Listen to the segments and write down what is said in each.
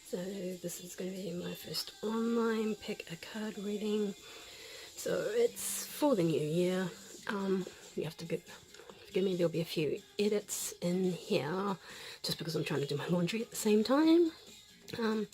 So this is going to be my first online pick a card reading. So it's for the new year. You have to forgive me, there'll be a few edits in here just because I'm trying to do my laundry at the same time. So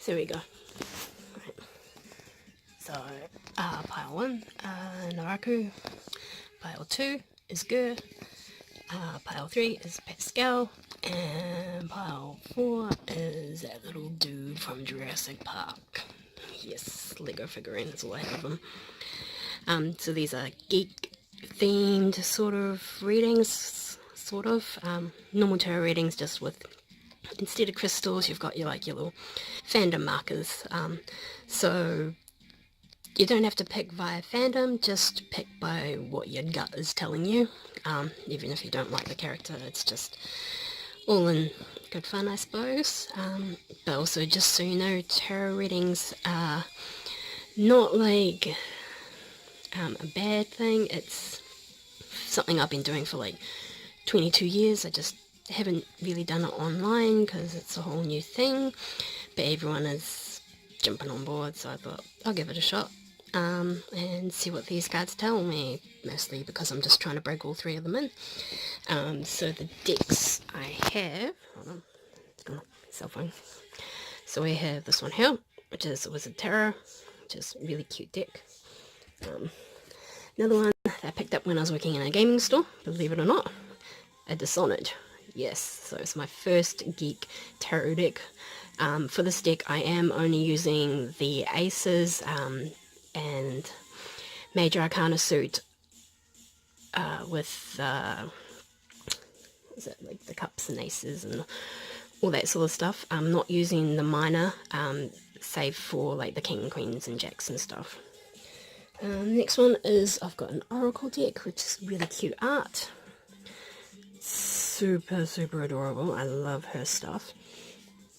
here we go. Right. So pile 1, Naraku. Pile 2 is Gur. Pile 3 is Pascal. And pile 4 is that little dude from Jurassic Park. Yes, Lego figurine, that's all I have of them. So these are geek themed sort of readings, normal tarot readings, just with, instead of crystals, you've got your little fandom markers. So you don't have to pick via fandom, just pick by what your gut is telling you. Even if you don't like the character, it's just all in good fun, I suppose. But also, just so you know, tarot readings are not like a bad thing. It's something I've been doing for like 22 years. I just haven't really done it online because it's a whole new thing, but everyone is jumping on board, so I thought I'll give it a shot and see what these cards tell me, mostly because I'm just trying to break all 3 of them in. So the decks I have, hold on, it's gone off my cell phone. So we have this one here, which is Wizard Tarot, which is a really cute deck. Another one that I picked up when I was working in a gaming store, believe it or not, a Dishonored. Yes, so it's my first geek tarot deck. For this deck I am only using the Aces and Major Arcana suit with is it like the cups and aces and all that sort of stuff. I'm not using the minor, save for like the king and queens and jacks and stuff. Next one is I've got an oracle deck, which is really cute art. Super adorable. I love her stuff.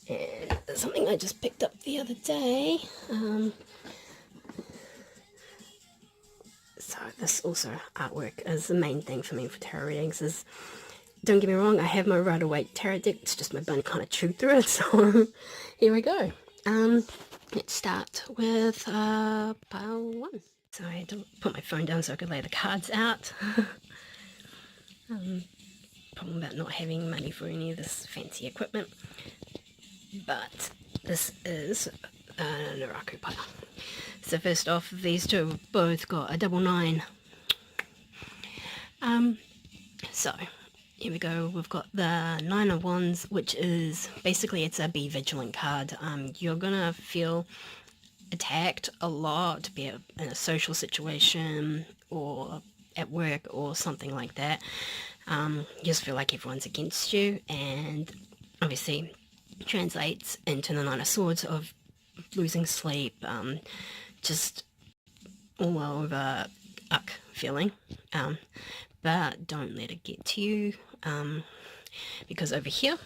And something I just picked up the other day. So this also artwork is the main thing for me for tarot readings. Is, don't get me wrong, I have my Rider-Waite tarot deck. It's just my bun kind of chewed through it. So here we go. Let's start with pile 1. So I had to put my phone down so I could lay the cards out. Problem about not having money for any of this fancy equipment. But this is an Naraku pile. So first off, these two have both got a 99. So here we go. We've got the 9 of Wands, which is basically, it's a be vigilant card. You're gonna feel attacked a lot, be it in a social situation or at work or something like that. You just feel like everyone's against you, and obviously translates into the 9 of Swords of losing sleep, just all over uck feeling. But don't let it get to you, because over here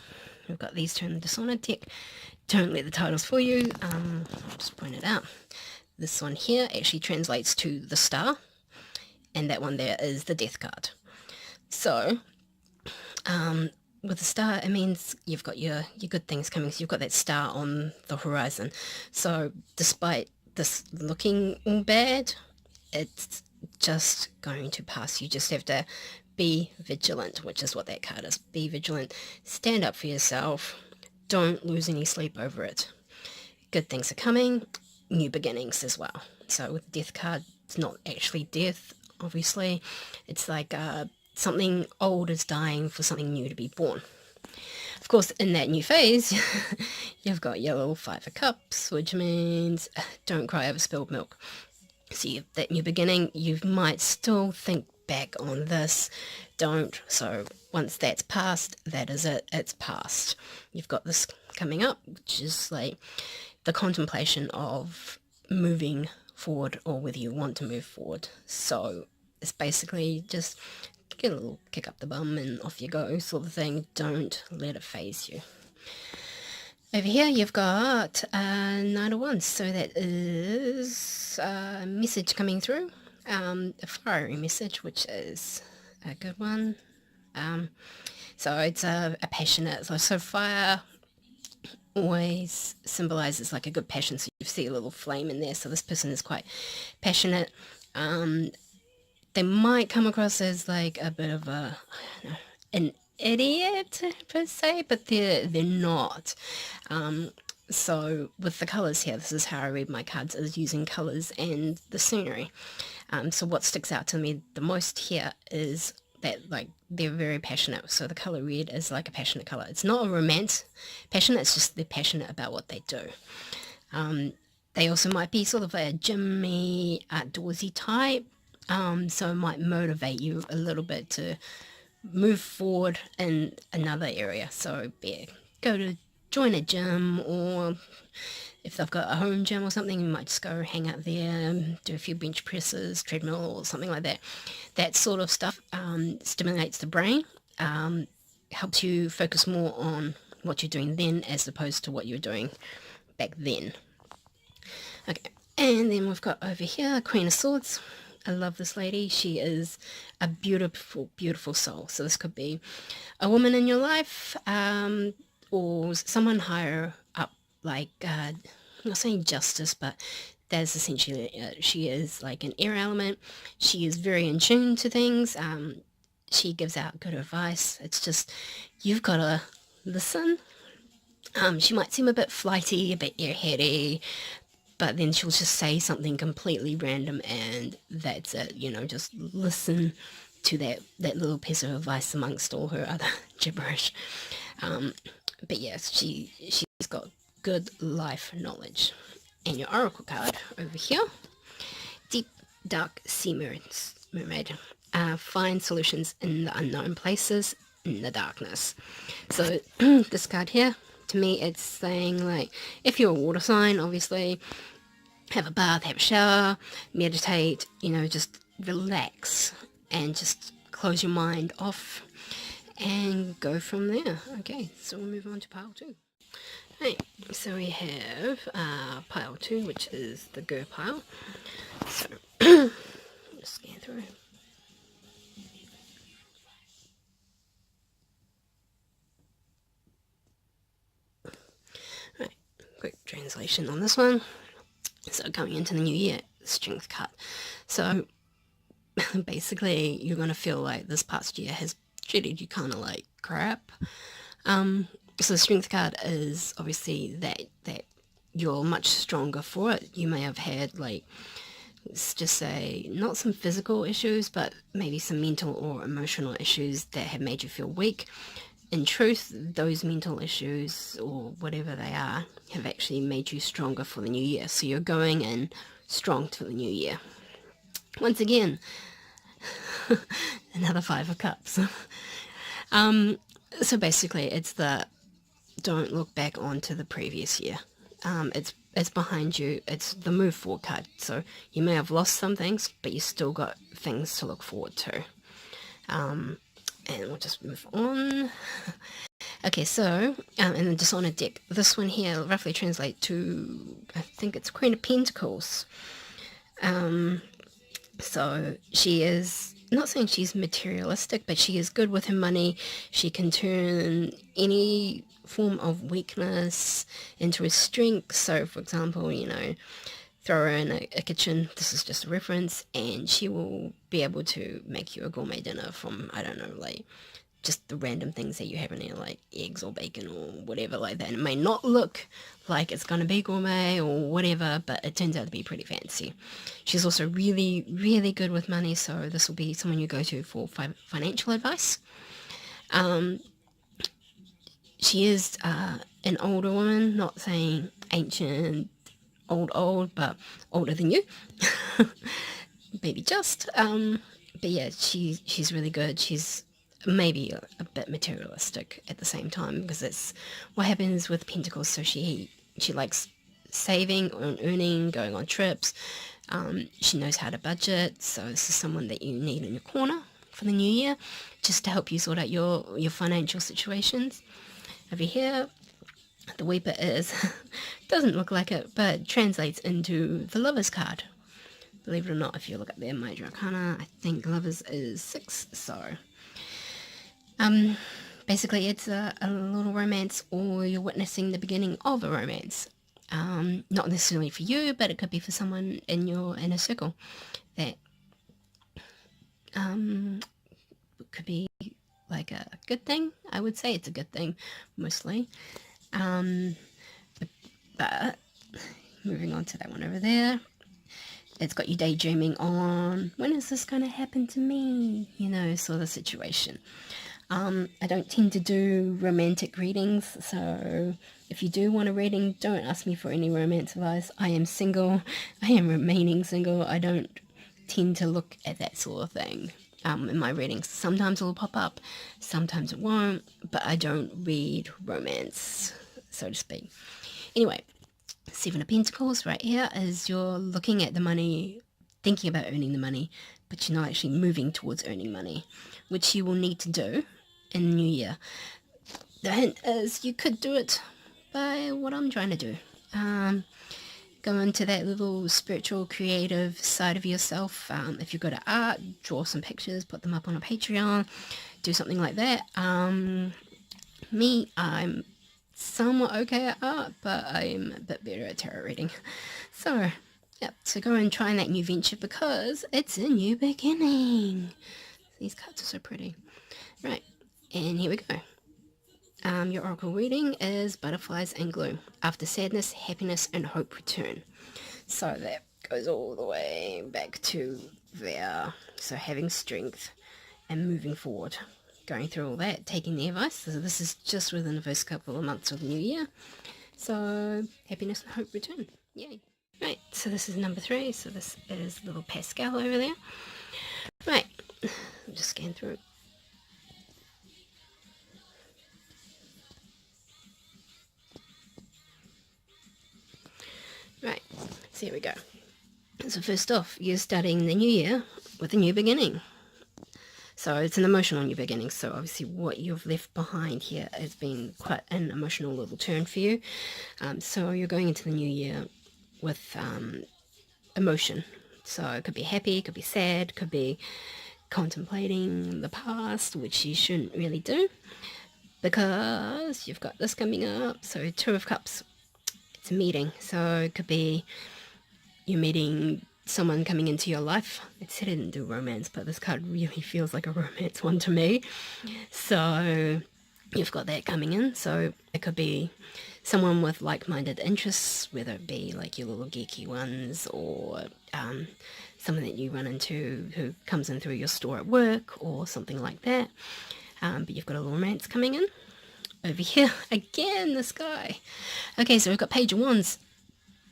we've got these two in the Dishonored deck. Don't let the titles fool you. I'll just point it out. This one here actually translates to the Star, and that one there is the Death card. So with the Star, it means you've got your good things coming. So you've got that star on the horizon. So despite this looking all bad, it's just going to pass. You just have to be vigilant, which is what that card is. Be vigilant. Stand up for yourself. Don't lose any sleep over it. Good things are coming. New beginnings as well. So with the Death card, it's not actually death, obviously. It's like something old is dying for something new to be born. Of course, in that new phase, you've got your little 5 of Cups, which means don't cry over spilled milk. So you have that new beginning. You might still think back on this. Don't. So once that's passed, that is it. It's passed. You've got this coming up, which is like the contemplation of moving forward, or whether you want to move forward. So it's basically just get a little kick up the bum and off you go sort of thing. Don't let it phase you. Over here you've got 9 of Wands, so that is a message coming through, a fiery message, which is a good one. So it's a passionate, so fire always symbolizes like a good passion. So you see a little flame in there. So this person is quite passionate. They might come across as like a bit of a, I don't know, an idiot per se, but they're not. So with the colors here, this is how I read my cards, is using colors and the scenery. So what sticks out to me the most here is that like they're very passionate. So the color red is like a passionate color. It's not a romance passionate, it's just they're passionate about what they do. They also might be sort of a gymmy, outdoorsy type. So it might motivate you a little bit to move forward in another area. So yeah, go to join a gym, or if they've got a home gym or something, you might just go hang out there, do a few bench presses, treadmill or something like that. That sort of stuff stimulates the brain, helps you focus more on what you're doing then as opposed to what you're doing back then. Okay, and then we've got over here Queen of Swords. I love this lady. She is a beautiful, beautiful soul. So this could be a woman in your life, or someone higher up, like, I'm not saying justice, but that's essentially it. She is like an air element. She is very in tune to things. She gives out good advice. It's just, you've got to listen. She might seem a bit flighty, a bit airheady, but then she'll just say something completely random and that's it, you know, just listen to that little piece of advice amongst all her other gibberish. But yes, she's got good life knowledge. And your oracle card over here, Deep Dark Sea Mermaid. Find solutions in the unknown places, in the darkness. So this card here, to me, it's saying like, if you're a water sign, obviously, have a bath, have a shower, meditate, you know, just relax and just close your mind off and go from there. Okay, so we'll move on to pile 2. Right, so we have pile 2, which is the Gur pile. So, just scan through. Right, quick translation on this one. So coming into the new year, Strength card. So basically you're going to feel like this past year has treated you kind of like crap. So the Strength card is obviously that you're much stronger for it. You may have had, like, let's just say, not some physical issues, but maybe some mental or emotional issues that have made you feel weak. In truth, those mental issues, or whatever they are, have actually made you stronger for the new year. So you're going in strong to the new year. Once again, another 5 of Cups. So basically, it's the don't look back onto the previous year. It's behind you. It's the move forward card. So you may have lost some things, but you still got things to look forward to. And we'll just move on. Okay, so, and the Dishonored deck. This one here roughly translates to, I think it's Queen of Pentacles. So she is, not saying she's materialistic, but she is good with her money. She can turn any form of weakness into a strength. So, for example, you know, throw her in a kitchen, this is just a reference, and she will be able to make you a gourmet dinner from, I don't know, like, just the random things that you have in there, like eggs or bacon or whatever like that. And it may not look like it's going to be gourmet or whatever, but it turns out to be pretty fancy. She's also really, really good with money, so this will be someone you go to for financial advice. She is an older woman, not saying ancient, old, but older than you. Maybe just. But yeah, she's really good. She's maybe a bit materialistic at the same time, because it's what happens with Pentacles. So she likes saving and earning, going on trips. She knows how to budget. So this is someone that you need in your corner for the new year, just to help you sort out your financial situations. Over here, the Weeper is, doesn't look like it, but translates into the Lovers card. Believe it or not, if you look at their Major Arcana, I think Lovers is 6, so. basically it's a little romance, or you're witnessing the beginning of a romance. Not necessarily for you, but it could be for someone in your inner circle that could be like a good thing. I would say it's a good thing mostly. But moving on to that one over there, it's got you daydreaming on, when is this going to happen to me, sort of situation. I don't tend to do romantic readings, so if you do want a reading, don't ask me for any romance advice. I am single. I am remaining single. I don't tend to look at that sort of thing in my readings. Sometimes it will pop up, sometimes it won't, but I don't read romance, so to speak. Anyway, Seven of Pentacles right here is you're looking at the money, thinking about earning the money, but you're not actually moving towards earning money, which you will need to do in the new year. The hint is you could do it by what I'm trying to do. Go into that little spiritual, creative side of yourself. If you're good at art, draw some pictures, put them up on a Patreon, do something like that. Me, I'm somewhat okay at art, but I'm a bit better at tarot reading. So, yep, so go and try that new venture because it's a new beginning. These cards are so pretty. Right, and here we go. Your oracle reading is Butterflies and Glue. After sadness, happiness and hope return. So that goes all the way back to there. So having strength and moving forward. Going through all that, taking the advice. So this is just within the first couple of months of the new year. So happiness and hope return. Yay. Right, so this is number 3. So this is little Pascal over there. Right, I'll just scan through. Right, so here we go. So first off, you're starting the new year with a new beginning. So it's an emotional new beginning. So obviously what you've left behind here has been quite an emotional little turn for you. So you're going into the new year with emotion. So it could be happy, could be sad, could be contemplating the past, which you shouldn't really do because you've got this coming up. So 2 of Cups, it's a meeting. So it could be you're meeting someone coming into your life. It said it didn't do romance, but this card really feels like a romance one to me. So you've got that coming in. So it could be someone with like-minded interests, whether it be like your little geeky ones or someone that you run into who comes in through your store at work or something like that. But you've got a little romance coming in. Over here, again, this guy. Okay, so we've got Page of Wands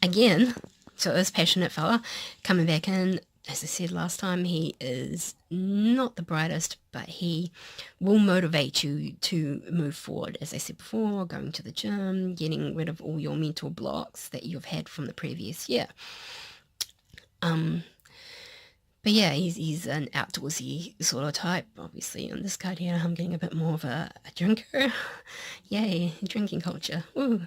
again. So this passionate fella coming back in. As I said last time, he is not the brightest, but he will motivate you to move forward. As I said before, going to the gym, getting rid of all your mental blocks that you've had from the previous year. But yeah, he's an outdoorsy sort of type. Obviously, on this card here, I'm getting a bit more of a drinker. Yay, drinking culture. Woo.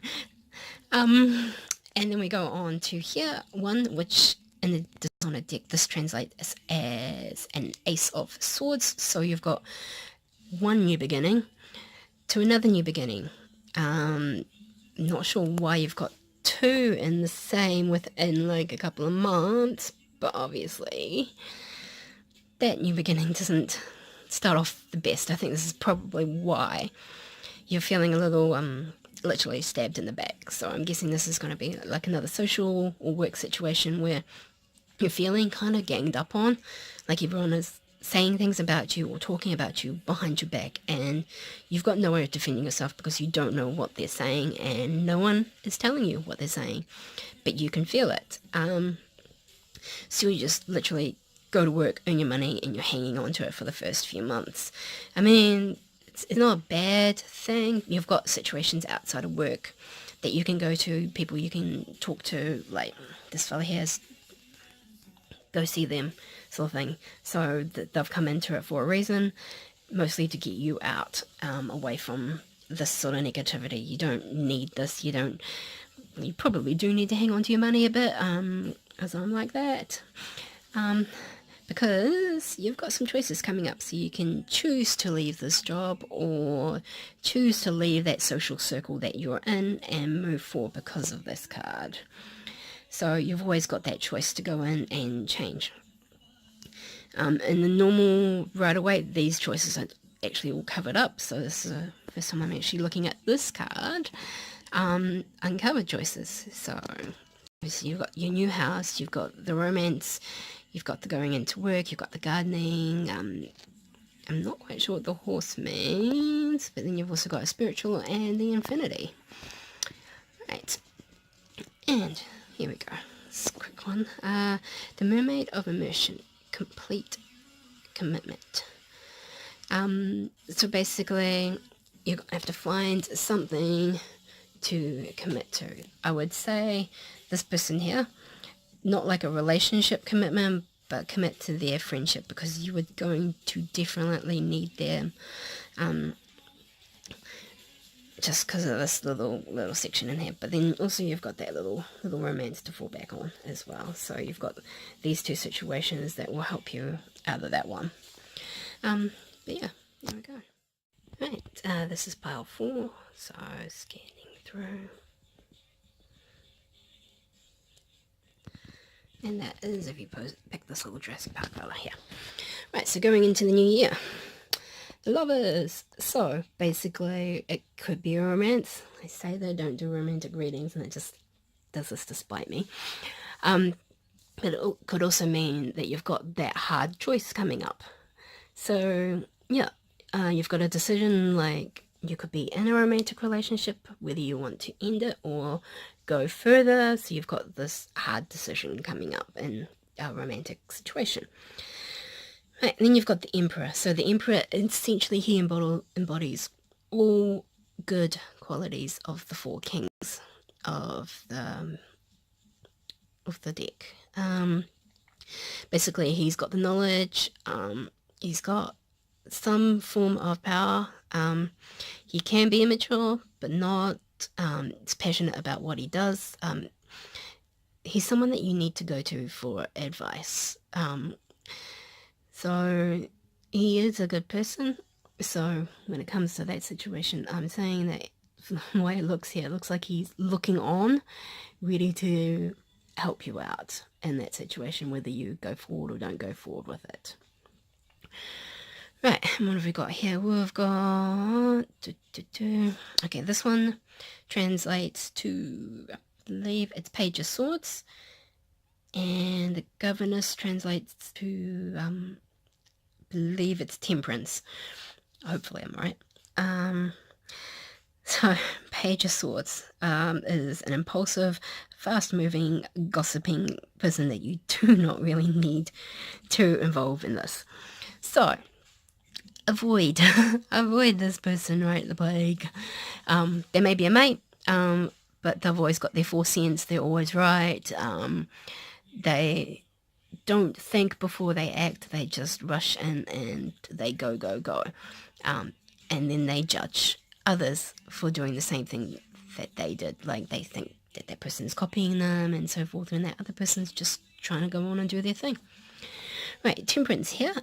And then we go on to here, one which in the Dishonor deck, this translates as an Ace of Swords. So you've got one new beginning to another new beginning. Not sure why you've got 2 in the same within like a couple of months, but obviously that new beginning doesn't start off the best. I think this is probably why you're feeling a little literally stabbed in the back. So I'm guessing this is going to be like another social or work situation where you're feeling kind of ganged up on, like everyone is saying things about you or talking about you behind your back, and you've got no way of defending yourself because you don't know what they're saying and no one is telling you what they're saying, but you can feel it. So you just literally go to work, earn your money, and you're hanging on to it for the first few months. I mean, it's not a bad thing. You've got situations outside of work that you can go to, people you can talk to, like this fella here has, go see them sort of thing. So they've come into it for a reason, mostly to get you out, away from this sort of negativity. You don't need this. You probably do need to hang on to your money a bit, as I'm like that. because you've got some choices coming up. So you can choose to leave this job or choose to leave that social circle that you're in and move forward because of this card. So you've always got that choice to go in and change. In the normal right away, these choices are actually all covered up. So this is the first time I'm actually looking at this card, uncovered choices. So obviously you've got your new house, you've got the romance, you've got the going into work, you've got the gardening. I'm not quite sure what the horse means, but then you've also got a spiritual and the infinity. Right, and here we go. This is a quick one. The Mermaid of Immersion, complete commitment. So basically, you're going to have to find something to commit to. I would say this person here, not like a relationship commitment, but commit to their friendship, because you were going to definitely need them, just because of this little section in here. But then also you've got that little romance to fall back on as well. So you've got these two situations that will help you out of that one. But yeah, there we go. Right, this is pile 4, so scanning through. And that is if you pick this little Jurassic Park colour here. Right, so going into the new year. The Lovers. So basically it could be a romance. I say they don't do romantic readings and it just does this to spite me. But it could also mean that you've got that hard choice coming up. So yeah, you've got a decision, like you could be in a romantic relationship, whether you want to end it or go further. So you've got this hard decision coming up in a romantic situation. Right, and then you've got the Emperor. So the Emperor, essentially he embodies all good qualities of the 4 kings of the deck. Basically he's got the knowledge, he's got some form of power, he can be immature but not, he's passionate about what he does, he's someone that you need to go to for advice, so he is a good person. So when it comes to that situation, I'm saying that the way it looks here, it looks like he's looking on, ready to help you out in that situation, whether you go forward or don't go forward with it. Right, and what have we got here? We've got... Okay, this one translates to, I believe it's Page of Swords. And the Governess translates to, I believe it's Temperance. Hopefully I'm right. So, Page of Swords is an impulsive, fast-moving, gossiping person that you do not really need to involve in this. So, avoid this person right at the plague. They may be a mate, but they've always got their 4 cents. They're always right. They don't think before they act. They just rush in and they go. And then they judge others for doing the same thing that they did. Like they think that that person's copying them and so forth, and that other person's just trying to go on and do their thing. Right, Temperance here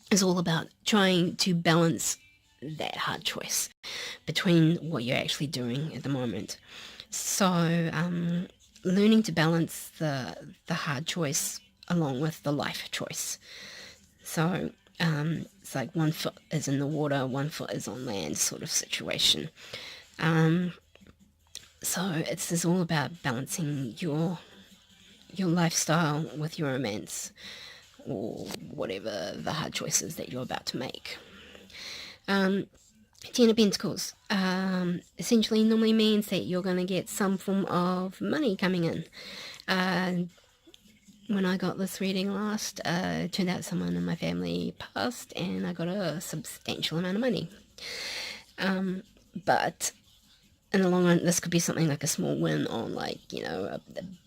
is all about trying to balance that hard choice between what you're actually doing at the moment. So learning to balance the hard choice along with the life choice. So it's like one foot is in the water, one foot is on land sort of situation. So it's all about balancing your lifestyle with your romance, or whatever the hard choices that you're about to make. Ten of Pentacles essentially normally means that you're going to get some form of money coming in. When I got this reading last, it turned out someone in my family passed and I got a substantial amount of money. But in the long run, this could be something like a small win on, like, you know, a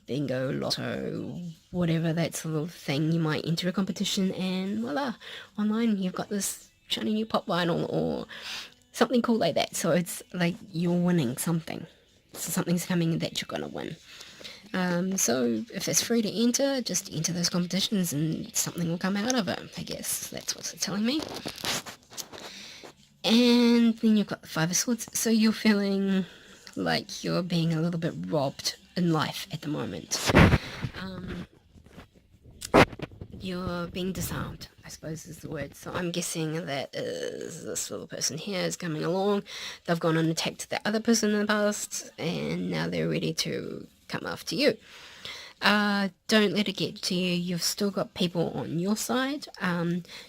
bingo, lotto, whatever, that sort of thing. You might enter a competition and voila, online you've got this shiny new pop vinyl or something cool like that. So it's like you're winning something. So something's coming that you're going to win. So if it's free to enter, just enter those competitions and something will come out of it, I guess. That's what it's telling me. And then you've got the Five of Swords. So you're feeling like you're being a little bit robbed in life at the moment. You're being disarmed, I suppose is the word. So I'm guessing that is this little person here is coming along. They've gone and attacked the other person in the past, and now they're ready to come after you. Don't let it get to you. You've still got people on your side.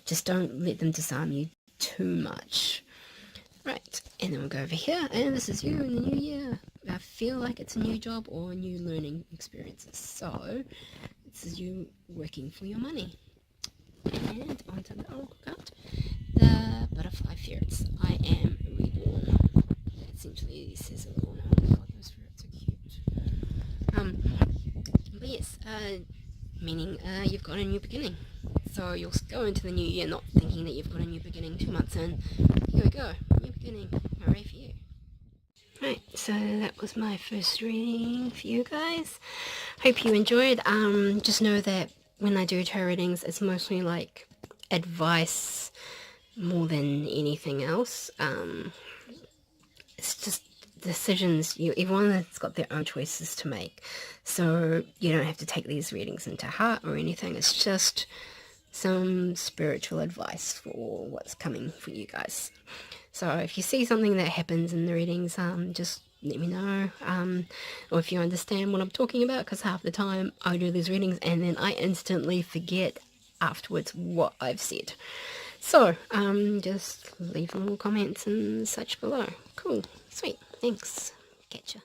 Just don't let them disarm you too much. Right, and then we'll go over here, and this is you in the new year. I feel like it's a new job or new learning experiences. So this is you working for your money. And onto the oracle card, the butterfly ferrets. I am reborn. Essentially says it all. Oh my god, those ferrets are cute. But yes, meaning you've got a new beginning. So you'll go into the new year not thinking that you've got a new beginning 2 months in. Here we go, new beginning. Hooray for you. Right, so that was my first reading for you guys. Hope you enjoyed. Just know that when I do tarot readings, it's mostly like advice more than anything else. It's just decisions. Everyone has got their own choices to make. So you don't have to take these readings into heart or anything. It's just some spiritual advice for what's coming for you guys. So if you see something that happens in the readings, just let me know, or if you understand what I'm talking about, because half the time I do these readings and then I instantly forget afterwards what I've said. So just leave little comments and such below. Cool, sweet, thanks, catch ya.